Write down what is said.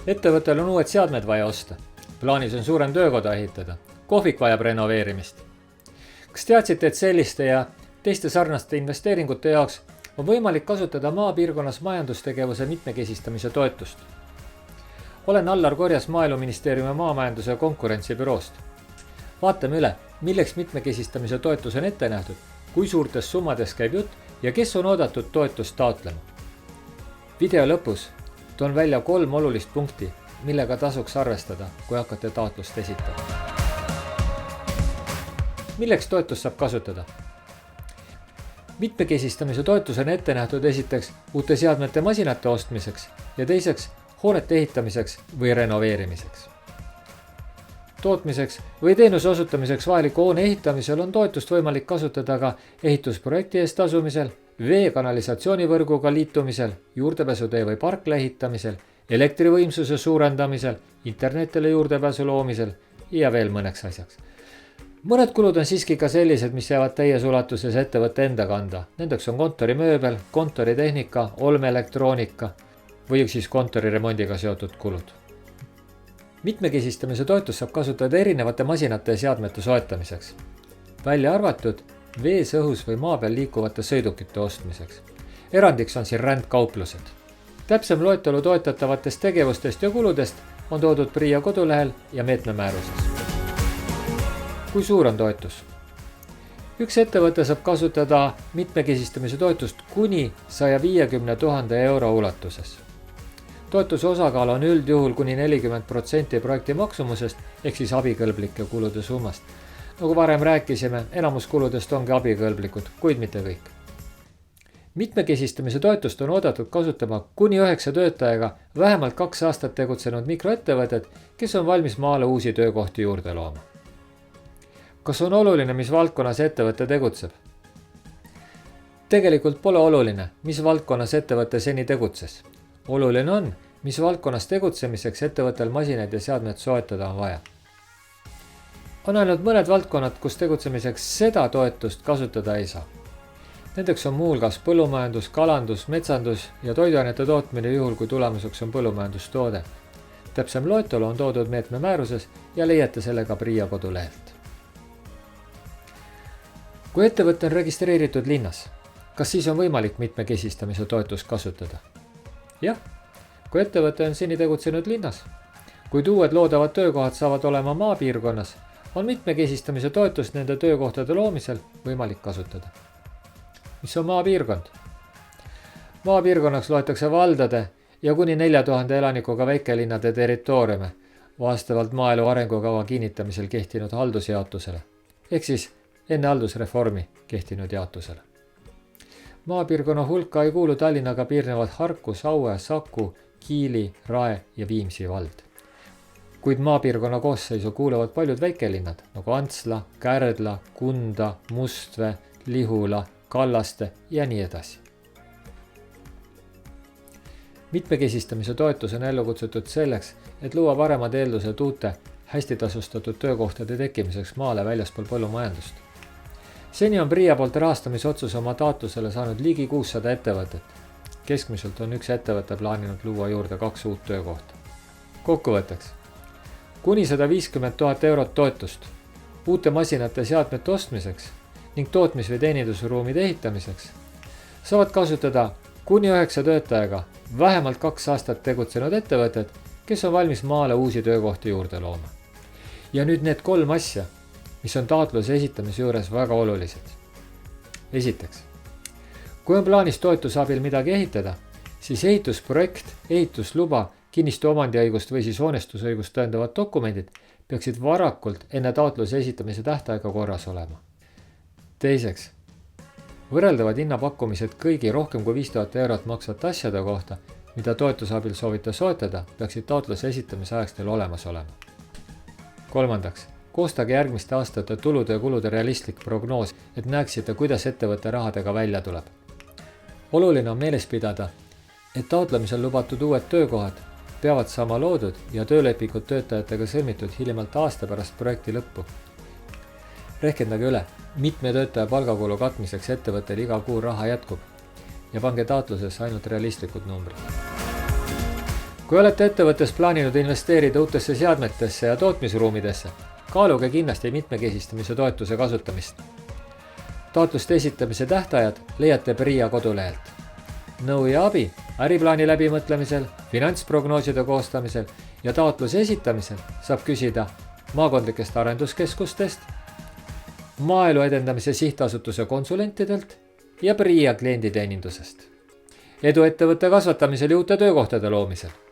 Ettevõttel on uued seadmed vaja osta. Plaanis on suurem töökoda ehitada. Kohvik vajab renoveerimist. Kas teadsite, et selliste ja teiste sarnaste investeeringute jaoks on võimalik kasutada maapiirkonnas majandustegevuse mitmekesistamise toetust? Olen Allar Korjas Maaeluministeeriumi maamajanduse ja konkurentsibüroost. Vaatame üle, milleks mitmekesistamise toetus on ette nähtud, kui suurtes summades käib jutt ja kes on oodatud toetust taotlema. Video lõpus toon välja 3 olulist punkti, millega tasuks arvestada, kui hakkate taotlust esitama. Milleks toetust saab kasutada? Mitmekesistamise toetus on ette nähtud esiteks uute seadmete masinate ostmiseks ja teiseks hoonete ehitamiseks või renoveerimiseks. Tootmiseks või teenuse osutamiseks vajaliku hoone ehitamisel on toetust võimalik kasutada ka ehitusprojekti eest tasumisel, vee-kanalisatsioonivõrguga liitumisel, juurdepääsutee või parkla ehitamisel, elektrivõimsuse suurendamisel, internetile juurdepääsu loomisel ja veel mõneks asjaks. Mõned kulud on siiski ka sellised, mis jäävad täies ulatuses ettevõtte enda kanda. Nendeks on kontorimööbel, kontoritehnika, olmeelektroonika või siis kontoriremondiga seotud kulud. Mitmekesistamise toetust saab kasutada erinevate masinate ja seadmete soetamiseks. Välja arvatud vees, õhus või maa peal liikuvate sõidukite ostmiseks. Erandiks on siin rändkauplused. Täpsem loetelu toetatavatest tegevustest ja kuludest on toodud PRIA kodulehel ja meetme määruses. Kui suur on toetus? Üks ettevõte saab kasutada mitmekesistamise toetust kuni 150 000 euro ulatuses. Toetuse osakaal on üldjuhul kuni 40% projekti maksumusest ehk siis abikõlblike kulude summast. Nagu varem rääkisime, enamus kuludest ongi abikõlblikud, kuid mitte kõik. Mitmekesistamise toetust on oodatud kasutama kuni 9 töötajaga vähemalt 2 aastat tegutsenud mikroettevõtted, kes on valmis maale uusi töökohti juurde looma. Kas on oluline, mis valdkonnas ettevõte tegutseb? Tegelikult pole oluline, mis valdkonnas ettevõte seni tegutses. Oluline on, mis valdkonnas tegutsemiseks ettevõttel masinad ja seadmed soetada on vaja. On ainult mõned valdkonnad, kus tegutsemiseks seda toetust kasutada ei saa. Nendeks on muulgas põllumajandus, kalandus, metsandus ja toiduainete tootmine juhul, kui tulemuseks on põllumajandustoode. Täpsem loetelu on toodud meetme määruses ja leiate selle ka PRIA kodulehelt. Kui ettevõte on registreeritud linnas, kas siis on võimalik mitmekesistamise toetust kasutada? Jah, kui ettevõte on seni tegutsenud linnas, kuid uued loodavad töökohad saavad olema maapiirkonnas, on mitmekesistamise toetust nende töökohtade loomisel võimalik kasutada. Mis on maapiirkond? Maapiirkonnaks loetakse valdade ja kuni 4000 elanikuga väikelinnade territooriume vastavalt maaelu arengukava kinnitamisel kehtinud haldusjaotusele, ehk siis enne haldusreformi kehtinud jaotusele. Maapiirkonna hulka ei kuulu Tallinnaga piirnevad Harku, Saue, Saku, Kiili, Rae ja Viimsi vald. Kuid maapiirkonna koosseisu kuuluvad paljud väikelinnad nagu Antsla, Kärdla, Kunda, Mustvee, Lihula, Kallaste ja nii edasi. Mitmekesistamise toetus on ellu kutsutud selleks, et luua paremad eeldused uute, hästi tasustatud töökohtade tekkimiseks maale väljaspool põllumajandust. Seni on PRIA poolt rahastamisotsuse oma taotlusele saanud ligi 600 ettevõtet. Keskmiselt on üks ettevõte plaaninud luua juurde 2 uut töökohta. Kokkuvõtteks. Kuni 150 000 eurot toetust uute masinate seadmete ostmiseks ning tootmis- või teenindusruumide ehitamiseks saavad kasutada kuni 9 töötajaga vähemalt 2 aastat tegutsenud ettevõtted, kes on valmis maale uusi töökohti juurde looma. Ja nüüd need 3 asja, mis on taotluse esitamise juures väga olulised. Esiteks, kui on plaanis toetuse abil midagi ehitada, siis ehitusprojekt, ehitusluba, kinnistu omandiõigust või siis hoonestusõigust tõendavad dokumendid peaksid varakult enne taotluse esitamise tähtaega korras olema. Teiseks, võrreldavad hinnapakkumised kõigi rohkem kui 5000 eurot maksvate asjade kohta, mida toetuse abil soovite soetada, peaksid taotluse esitamise ajaks teil olemas olema. Kolmandaks, koostage järgmiste aastate tulude ja kulude realistlik prognoos, et näeksite, kuidas ettevõtte rahadega välja tuleb. Oluline on meeles pidada, et taotlemisel lubatud uued töökohad peavad saama loodud ja töölepingud töötajatega sõlmitud hiljemalt aasta pärast projekti lõppu. Rehkendage üle, mitme töötaja palgakulu katmiseks ettevõttel iga kuu raha jätkub ja pange taotluses ainult realistlikud numbrid. kui olete ettevõttes plaaninud investeerida uutesse seadmetesse ja tootmisruumidesse, kaaluge kindlasti mitmekesistamise toetuse kasutamist. Taotluste esitamise tähtajad leiate PRIA kodulehelt. Nõu ja abi äriplaani läbimõtlemisel, finantsprognooside koostamisel ja taotluse esitamisel saab küsida maakondlikest arenduskeskustest, Maaelu Edendamise Sihtasutuse konsulentidelt ja PRIA klienditeenindusest. Edu ettevõtte kasvatamisel ja uute töökohtade loomisel!